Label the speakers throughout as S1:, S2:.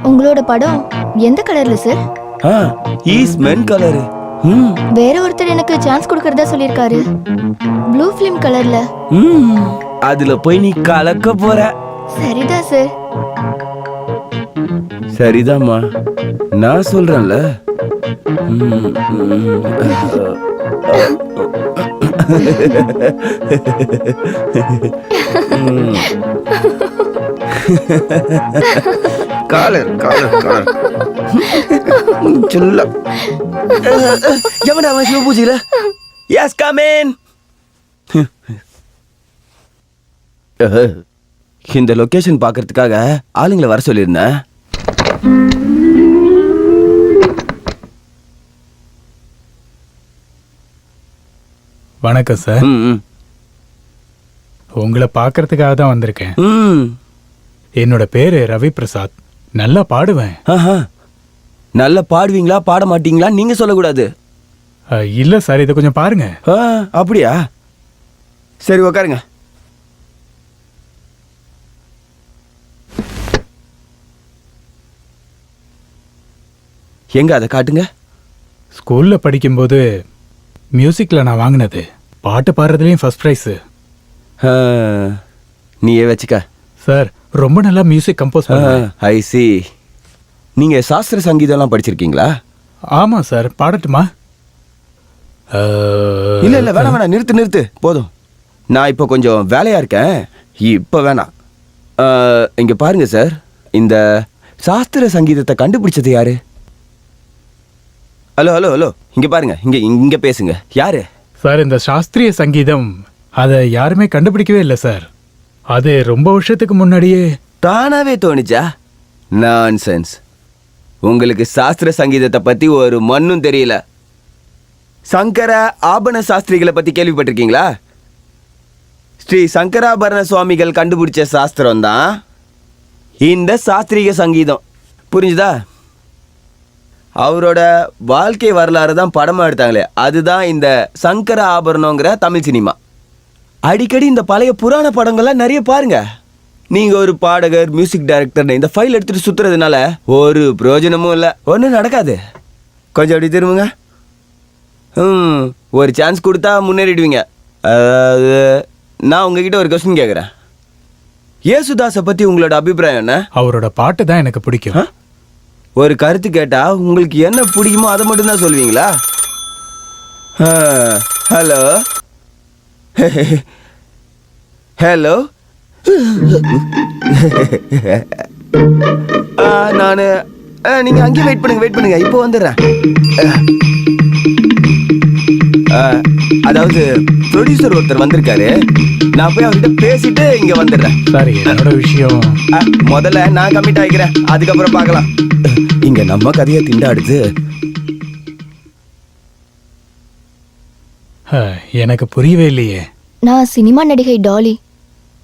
S1: உங்களோட படம் எந்த கலர்ல சார்?
S2: Is men colour.
S1: வேற ஒருத்தர் எனக்கு சான்ஸ் கொடுக்கறதா சொல்லிருக்காரு. ப்ளூ ஃபிலிம் கலர்ல.
S2: அதுல போய் நீ கலக்க போற.
S1: சரிதான் சார்.
S2: சரிதாம்மா, நான் சொல்றேன்ல. காலர் காலர் காலர் சொல்ல எவன் அவன் சிவ பூஜையில. Yes come in. இந்த லொகேஷன் பார்க்கறதுக்காக ஆளுங்களை வர சொல்லியிருந்தேன்.
S3: வணக்கம் சார். உங்களை பார்க்கறதுக்காக தான் வந்திருக்கேன். என்னோட பேரு ரவி பிரசாத். நல்லா பாடுவேன்.
S2: நல்லா பாடுவீங்களா பாட மாட்டீங்களா நீங்க சொல்லக்கூடாது.
S3: இல்ல சார், இதை கொஞ்சம் பாருங்க.
S2: அப்படியா? சரி உக்காருங்க. எங்க அதை காட்டுங்க.
S3: ஸ்கூல்ல படிக்கும்போது மியூசிக்ல நான் வாங்கினது. பாட்டு பாடுறதுலயும் ஃபர்ஸ்ட் பிரைஸ்.
S2: நீயே வச்சுக்க.
S3: சார், ரொம்ப நல்லா மியூசிக் கம்போஸ் பண்ணுவேன்.
S2: ஐ சி. நீங்க சாஸ்திர சங்கீதம்லாம் படிச்சிருக்கீங்களா?
S3: ஆமா சார். பாடட்டுமா?
S2: இல்ல இல்ல வேணாம் வேணாம், நிறுத்து நிறுத்து போதும். நான் இப்போ கொஞ்சம் வேலையா இருக்கேன், இப்போ வேணாம். இங்க பாருங்க சார், இந்த சாஸ்திர சங்கீதத்தை கண்டுபிடிச்சது யாரு? ஹலோ ஹலோ ஹலோ, இங்க பாருங்க, இங்க இங்க பேசுங்க. யாரு
S3: சார்? இந்த சாஸ்திரிய சங்கீதம் அதை யாருமே கண்டுபிடிக்கவே இல்லை சார். அது ரொம்ப வருஷத்துக்கு முன்னாடியே
S2: தானாவே தோணுச்சா? நான்சென்ஸ். உங்களுக்கு சாஸ்திர சங்கீதத்தை பத்தி ஒரு மண்ணும் தெரியல. சங்கர ஆபரண சாஸ்திரிகளை பத்தி கேள்விப்பட்டிருக்கீங்களா? ஸ்ரீ சங்கராபரண சுவாமிகள் கண்டுபிடிச்ச சாஸ்திரம் தான் இந்த சாஸ்திரிக சங்கீதம். புரிஞ்சுதா? அவரோட வாழ்க்கை வரலாறு தான் படமா எடுத்தாங்களே, அதுதான் இந்த சங்கர ஆபரணங்கிற தமிழ் சினிமா. அடிக்கடி இந்த பழைய புராண படங்கள்லாம் நிறைய பாருங்க. நீங்க ஒரு பாடகர், மியூசிக் டைரக்டர் இந்த ஃபைல் எடுத்துட்டு சுத்துறதுனால ஒரு பிரயோஜனமும் இல்லை, ஒன்றும் நடக்காது. கொஞ்சம் அப்படி திரும்புங்க. ஒரு சான்ஸ் கொடுத்தா முன்னேறிடுவீங்க. அதாவது நான் உங்ககிட்ட ஒரு கொஸ்டின் கேட்குறேன். ஏசுதாஸை பற்றி உங்களோட அபிப்பிராயம் என்ன?
S3: அவரோட பாட்டு தான் எனக்கு பிடிக்கும்.
S2: ஒரு கருத்து கேட்டா உங்களுக்கு என்ன பிடிக்குமோ அதை மட்டும் தான் சொல்லுவீங்களா? ஹலோ ஹலோ, நான் நீங்கள் அங்கேயே வெயிட் பண்ணுங்க, இப்போ வந்துடுறேன். அதாவது ப்ரொடியூசர் ஒருத்தர் வந்திருக்காரு, நான் போய் அவர்கிட்ட பேசிட்டு இங்க வந்துடுறேன்.
S3: சாரி, என்னோட விஷயம்.
S2: முதல்ல நான் கமிட் ஆகிக்கிறேன், அதுக்கப்புறம் பார்க்கலாம். இங்க நம்ம கதையை திண்டாடுது.
S3: எனக்கு புரியவே இல்லையே.
S1: நான் சினிமா நடிகை டாலி.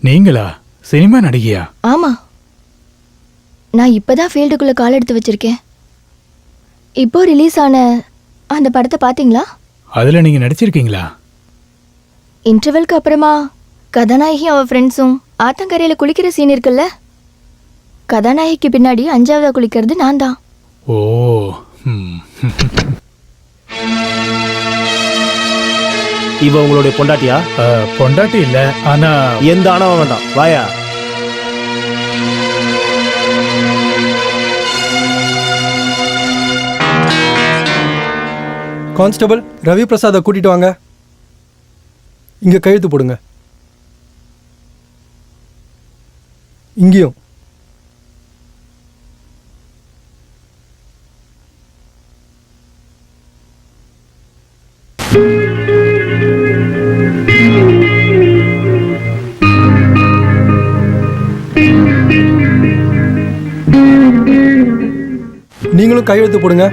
S3: நீங்களா சினிமா நடிகையா?
S1: ஆமா, நான் இப்பதான் ஃபீல்டுக்குள்ள கால் எடுத்து வச்சிருக்கேன். இப்போ ரிலீஸ் ஆன அந்த படத்தை பாத்தீங்களா?
S3: அதுல நீங்க நடிச்சிருக்கீங்களா?
S1: இன்டர்வெல்க்கு அப்புறமா கதாநாயகி அவ ஃப்ரெண்ட்ஸும் ஆத்தங்கரையில குளிக்கிற சீன் இருக்குல்ல, கதாநாயகிக்கு பின்னாடி 5ஆவதா குளிக்கிறது நான் தான்.
S3: ஓ.
S4: இவ உங்களுடைய பொண்டாட்டியா?
S3: பொண்டாட்டி இல்ல, ஆனா
S4: எந்த ஆணவம் வேண்டாம், வாயா.
S5: கான்ஸ்டபிள் ரவி பிரசாத்தை கூட்டிட்டு வாங்க. இங்க கையெழுத்து போடுங்க. இங்கேயும். நீங்களும் கையெழுத்து போடுங்க.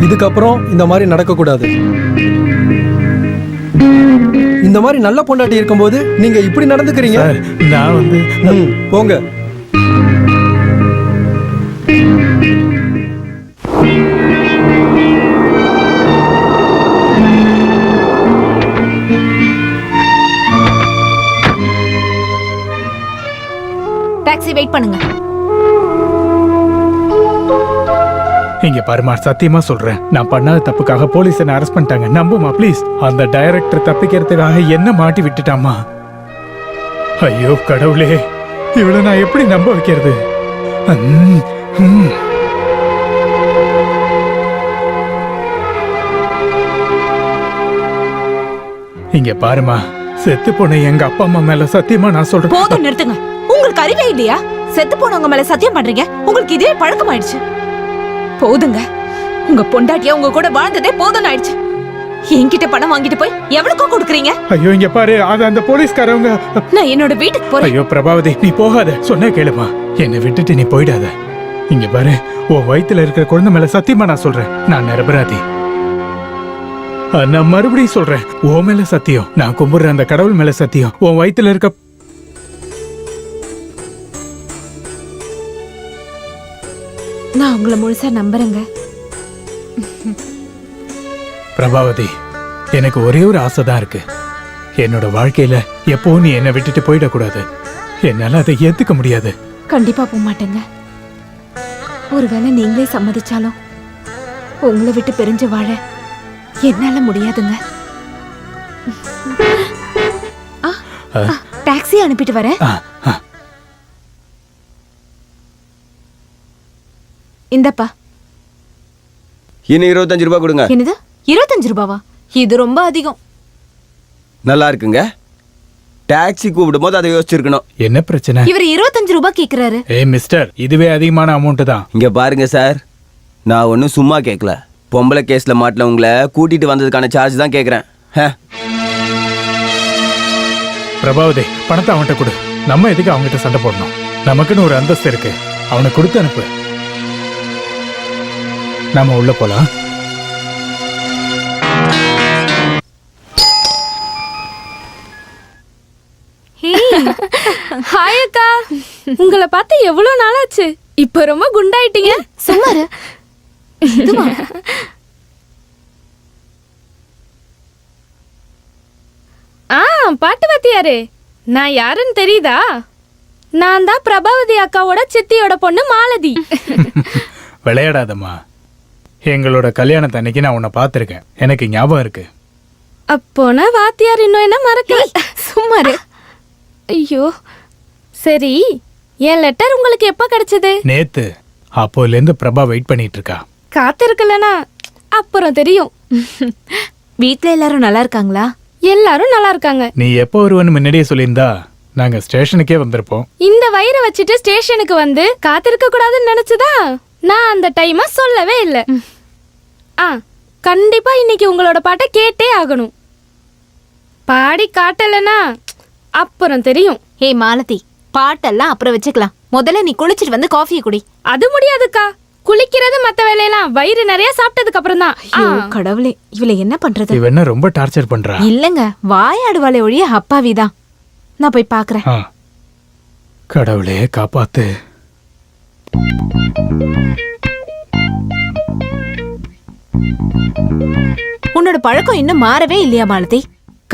S5: இதுக்கப்புறம் இந்த மாதிரி நடக்கக்கூடாது. இந்த மாதிரி நல்ல பொண்டாட்டி இருக்கும்போது நீங்க இப்படி நடந்துக்கிறீங்க.
S3: நான் வந்து
S5: போங்க.
S6: டாக்ஸி வெயிட் பண்ணுங்க.
S3: இங்க பாருமா, சத்தியமா சொல்றேன், நான் பண்ணாத தப்புக்காக போலீஸ் என்ன அரெஸ்ட் பண்ணிட்டாங்க. நம்புமா ப்ளீஸ். அந்த டைரக்டர் தப்பிக்கிறதுக்காக என்ன மாட்டி விட்டுட்டாமா. ஐயோ கடவுளே, இவளை நான் எப்படி நம்ப வைக்கிறது? ம், ம். இங்க பாருமா, செத்து போன எங்க அப்பா அம்மா மேல சத்தியமா நான் சொல்றேன்.
S6: போதும், நிறுத்துங்க. உங்களுக்கு அறிவே இல்லையா? செத்து போனவங்க மேல சத்தியம் பண்றீங்க. உங்களுக்கு இதே பழக்கமாயிடுச்சு. போதுங்க. உங்க பொண்டாட்டியா உங்க கூட வாழ்ந்ததே போதும் ஆயிடுச்சு. என்கிட்ட பணம் வாங்கிட்டு போய் எவ்வளவுக்கோ கொடுக்குறீங்க?
S3: ஐயோ இங்க பாரு, அது அந்த போலீஸ்காரவங்க.
S6: நான் என்னோட வீட்டுக்கு போறேன்.
S3: ஐயோ பிரபாவதி, நீ போகாத. சொன்ன கேளுமா, என்னை விட்டுட்டு நீ போயிடாத. இங்க பாரு, உன் வயித்துல இருக்கிற குழந்தை மேல சத்தியமா நான் சொல்றேன், நான் நிரபராதி. நான் மறுபடியும் சொல்றேன், உன் மேல சத்தியம், நான் கும்பிடுற அந்த கடவுள் மேல சத்தியம், உன் வயித்துல இருக்க.
S6: நான் உங்களை முழுசா நம்புறேங்க.
S3: பிரபாவதி, எனக்கு ஒரே ஒரு ஆசைதான் இருக்கு. என்னோட வாழ்க்கையில எப்பவும் நீ என்னை விட்டுட்டு போயிடக்கூடாது. என்னால அதை ஏத்துக்க முடியாது.
S6: கண்டிப்பா போக மாட்டேங்க. ஒருவேளை நீங்களே சம்மதிச்சாலும் உங்களை விட்டு பிரிஞ்சு வாழ என்னால முடியாதுங்க. டாக்ஸி அனுப்பிட்டு வரேன்.
S3: ஆ, ஆ.
S6: இந்தப்பா.
S2: இன்னும் 25 ரூபாய் கொடுங்க.
S6: என்னது 25 ரூபாவா? இது ரொம்ப அதிகம்.
S2: நல்லா இருக்குங்க. டாக்ஸி கூப்பிடும் போது அதை யோசிச்சிருக்கணும்.
S3: என்ன பிரச்சனை?
S6: இவர் 25 ரூபாய் கேக்குறாரு.
S3: ஏய் மிஸ்டர், இதுவே அதிகமான அமௌண்ட் தான்.
S2: இங்க பாருங்க சார், நான் ஒன்றும் சும்மா கேட்கல. பொம்பளை கேஸ்ல மாட்டின உங்களை கூட்டிட்டு வந்ததுக்கான சார்ஜ் தான் கேட்குறேன்.
S3: பிரபாவதி, பணத்தை அவன்கிட்ட கொடு. நம்ம எதுக்கு அவங்ககிட்ட சண்டை போடணும்? நமக்குன்னு ஒரு அந்தஸ்து இருக்கு, அவனை கொடுத்து அனுப்பு. நாம உள்ள போலாம்.
S7: ஹாய் அக்கா, உங்களை பார்த்து எவ்வளவு நாளாச்சு. இப்ப ரொம்ப குண்டாயிட்டீங்க.
S6: சும்மாரு.
S7: பாட்டு வாத்தியாரே, நான் யாருன்னு தெரியுதா? நான் தான் பிரபாவதி அக்காவோட சித்தியோட பொண்ணு மாலதி.
S3: விளையாடாதம்மா, எங்களோட கல்யாணத்தன்னைக்கு நான் உன்னை பார்த்துருக்கேன், எனக்கு ஞாபகம் இருக்கு.
S7: அப்போனா வாத்தியார் இன்னும் என்ன மறக்கல.
S6: சும்மாரு.
S7: ஐயோ, சரி, என் லெட்டர் உங்களுக்கு எப்ப கிடைச்சது?
S3: நேத்து. அப்போல இருந்து பிரபா வெயிட் பண்ணிட்டு இருக்கா.
S7: காத்திருக்கலனா அப்புறம் தெரியும்.
S6: வீட்ல எல்லாரும் நல்லா இருக்காங்களா?
S7: எல்லாரும் நல்லா இருக்காங்க.
S3: நீ எப்போ வருவன்னு முன்னாடியே சொல்லியிருந்தா நாங்க ஸ்டேஷனுக்கே வந்திருப்போம்.
S7: இந்த வயிறை வச்சுட்டு ஸ்டேஷனுக்கு வந்து காத்திருக்க கூடாதுன்னு நினைச்சதா நான் அந்த டைமா சொல்லவே இல்லை. கண்டிப்பா இன்னைக்கு உங்களோட பாட்டை கேட்டே ஆகணும். பாடி காட்டலனா அப்புறம் தெரியும்.
S6: ஏய் மாலதி, பாட்டெல்லாம் அப்புறம் வச்சுக்கலாம். முதல்ல நீ குளிச்சிட்டு வந்து காஃபியை குடி.
S7: அது முடியாதுக்கா. குளிக்கிறது மத்த வேலையெல்லாம் வயிறு நிறைய சாப்பிட்டதுக்கு அப்புறம் தான்.
S6: ஐயோ கடவுளே, இவளை என்ன பண்றது?
S3: இவ என்ன ரொம்ப டார்ச்சர் பண்றா?
S6: இல்லங்க, வாயாடுவாளே ஒழிய அப்பாவிதான். நான் போய் பாக்குறேன்.
S3: கடவுளே காப்பாத்து.
S6: உன்னோட பழக்கம் இன்னும் மாறவே இல்லையா மாலதி?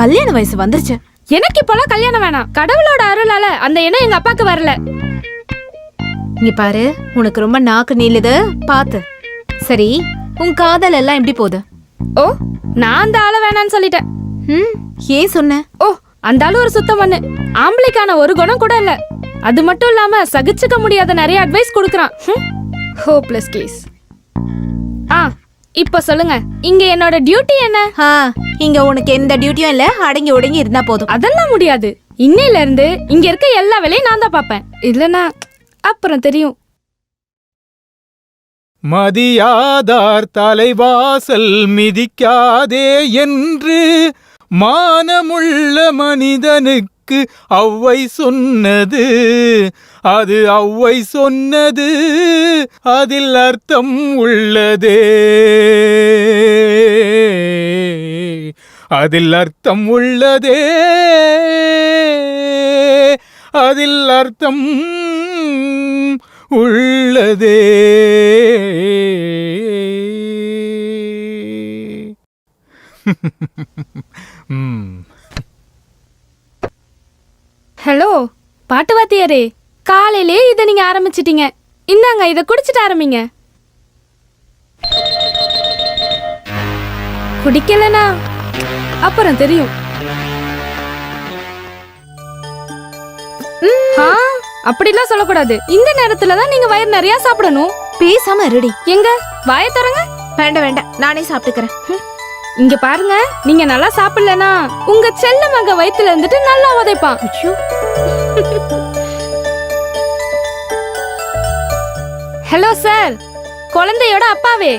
S6: கல்யாண வயசு வந்துருச்சு.
S7: எனக்கு இப்பெல்லாம் கல்யாணம் வேணாம். கடவுளோட அருளால அந்த எண்ணம் எங்க அப்பாக்கு வரல.
S6: இங்க பாரு, உனக்கு ரொம்ப நாக்கு நீளுது, பாத்து. சரி, உன் காதல் எல்லாம் எப்படி போகுது?
S7: ஓ, நான் அந்த ஆளை வேணான்னு சொல்லிட்டேன்.
S6: ஏன் சொன்ன?
S7: ஓ, அந்த ஆளு ஒரு சுத்தம் பண்ணு. ஆம்பளைக்கான ஒரு குணம் கூட இல்ல. அது மட்டும் இல்லாம சகிச்சுக்க முடியாத நிறைய அட்வைஸ் கொடுக்கறான். Hopeless case. இப்ப சொல்லுங்க, இங்க என்னோட டியூட்டி என்ன?
S6: இங்க உனக்கு எந்த டியூட்டியும் இல்ல, அடங்கி ஒடுங்கி இருந்தா போதும்.
S7: அதெல்லாம் முடியாது. இன்னையில இருந்து இங்க இருக்க எல்லா வேலையும் நான் தான் பாப்பேன். இல்லனா அப்புறம் தெரியும்.
S3: மதியாதார் தலைவாசல் மிதிக்காதே என்று மானமுள்ள மனிதனுக்கு ஔவை சொன்னது. அது ஔவை சொன்னது, அதில் அர்த்தம் உள்ளதே, அதில் அர்த்தம் உள்ளதே, அதில் அர்த்தம் உள்ளதே.
S7: ஹலோ பாட்டு வாத்தியாரே, காலையிலே இதை நீங்க ஆரம்பிச்சிட்டீங்க. இந்தாங்க, இதை குடிச்சிட்டு ஆரம்பிங்க. குடிக்கலனா அப்புறம் தெரியும். ஆ, அப்படிலாம் சொல்லக்கூடாது. இந்த நேரத்துல தான் நீங்க வயிறு நிறைய சாப்பிடணும்.
S6: பேசாம ரெடி.
S7: எங்க வாயை தரங்க.
S6: வேண்டாம் வேண்டாம், நானே சாப்பிட்டுக்கிறேன்.
S7: இங்க பாருங்க, நீங்க நல்லா சாப்பிடலனா உங்க செல்ல மக வயித்துல இருந்துட்டு நல்லா உதைப்பான். ஹலோ சார், குழந்தையோட அப்பாவே,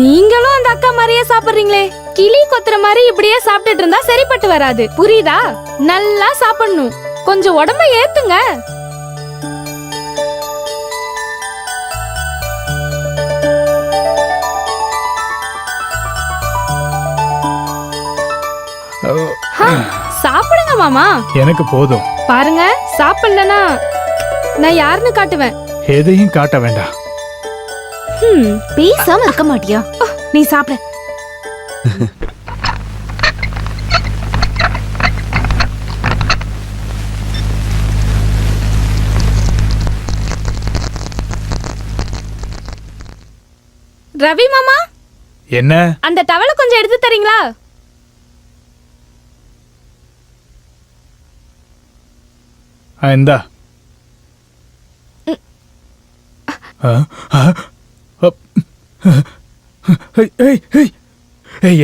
S7: நீங்களும் அந்த அக்கா மாதிரியே சாப்பிடுறீங்களே. கிளி கொத்துற மாதிரி இப்படியே சாப்பிட்டுட்டு இருந்தா சரிப்பட்டு வராது, புரியுதா? நல்லா சாப்பிடணும். கொஞ்சம் உடம்ப ஏத்துங்க. சாப்பிடுங்க மாமா.
S3: எனக்கு போதும்.
S7: பாருங்க, சாப்பிடலனா நான் யாருன்னு காட்டுவேன்.
S3: எதையும் காட்ட வேண்டாம்.
S6: பேசாம இருக்க மாட்டியா? நீ சாப்பிட.
S7: ரவி மாமா,
S3: என்ன?
S7: அந்த டவலை கொஞ்சம் எடுத்து தரீங்களா?
S3: இந்தா.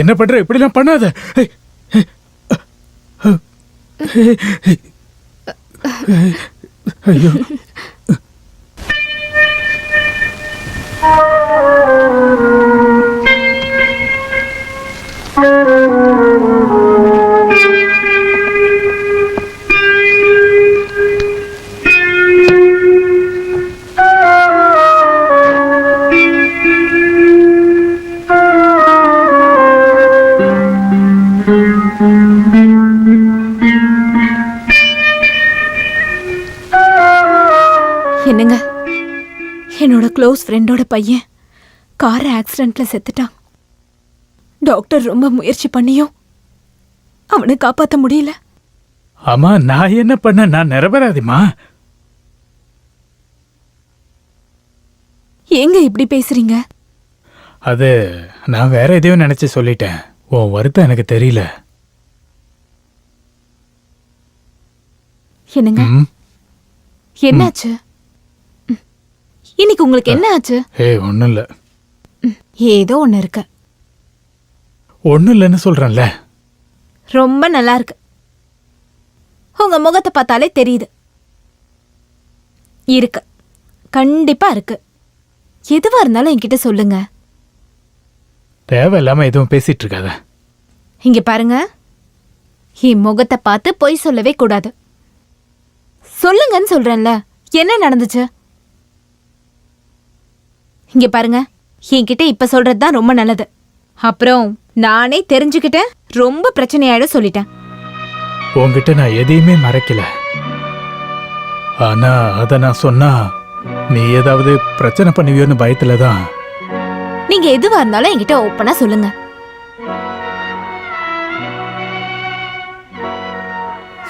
S3: என்ன பண்ற? இப்படிலாம் பண்ணாத. ஐயோ.
S6: என்னங்க, என்னோட க்ளோஸ் ஃப்ரெண்டோட பையன் கார் ஆக்சிடென்ட்ல செத்துட்டான். டாக்டர் ரொம்ப முயற்சி பண்ணியும் அவனை காப்பாற்ற முடியல.
S3: ஆமா, நான் என்ன பண்ண? நான் நிரபராதிமா.
S6: ஏங்க இப்படி பேசுறீங்க?
S3: அது நான் வேற எதையோ நினைச்சு சொல்லிட்டேன். உன் வருத்தம் எனக்கு தெரியல.
S6: என்னங்க,
S3: ம்.
S6: என்னாச்சு? இன்னைக்கு உங்களுக்கு என்ன ஆச்சு?
S3: ஒன்னும் இல்ல.
S6: ஏதோ ஒண்ணு இருக்கு.
S3: ஒன்னும் இல்லைன்னு சொல்றேன்ல.
S6: ரொம்ப நல்லா இருக்கு. உங்க முகத்தை பார்த்தாலே தெரியுது. இருக்கு, கண்டிப்பா இருக்கு. எதுவா இருந்தாலும் என்கிட்ட சொல்லுங்க.
S3: தேவையில்லாம எதுவும் பேசிட்டு இருக்காத.
S6: இங்க பாருங்க, என் முகத்தை பார்த்து பொய் சொல்லவே கூடாது. சொல்லுங்கன்னு சொல்றேன்ல. என்ன நடந்துச்சு? இங்க பாருங்க, என்கிட்ட இப்ப சொல்றதுதான் ரொம்ப நல்லது. அப்புறம் நானே தெரிஞ்சுக்கிட்டேன், ரொம்ப பிரச்சனையாயிடும் சொல்லிட்டேன்.
S3: உன்கிட்ட நான் எதையுமே மறைக்கல. ஆனா அத நான் சொன்னா நீ ஏதாவது பிரச்சனை பண்ணுவியோன்னு பயத்துலதான்.
S6: நீங்க எதுவா இருந்தாலும் என்கிட்ட ஓப்பனா சொல்லுங்க.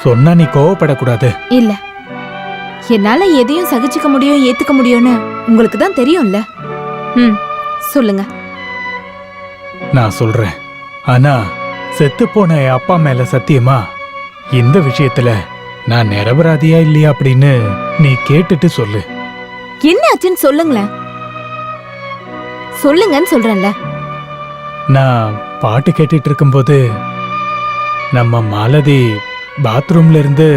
S3: சொன்னா நீ கோவப்படக்கூடாது.
S6: இல்ல, என்னால எதையும் சகிச்சுக்க முடியும், ஏத்துக்க முடியும்னு உங்களுக்கு தான் தெரியும்ல. சொல்லுங்க.
S3: நான் சொல்றேன். ஆனா செத்து போன என் அப்பா மேல சத்தியமா இந்த விஷயத்துல நான் நிரபராதியா இல்லையா அப்படின்னு நீ கேட்டுட்டு சொல்லு.
S6: என்ன ஆச்சுன்னு சொல்லுங்களேன். சொல்லுங்கன்னு சொல்றேன்ல.
S3: நான் பாட்டு கேட்டுட்டு இருக்கும்போது நம்ம மாலதி பாத்ரூம்ல இருந்து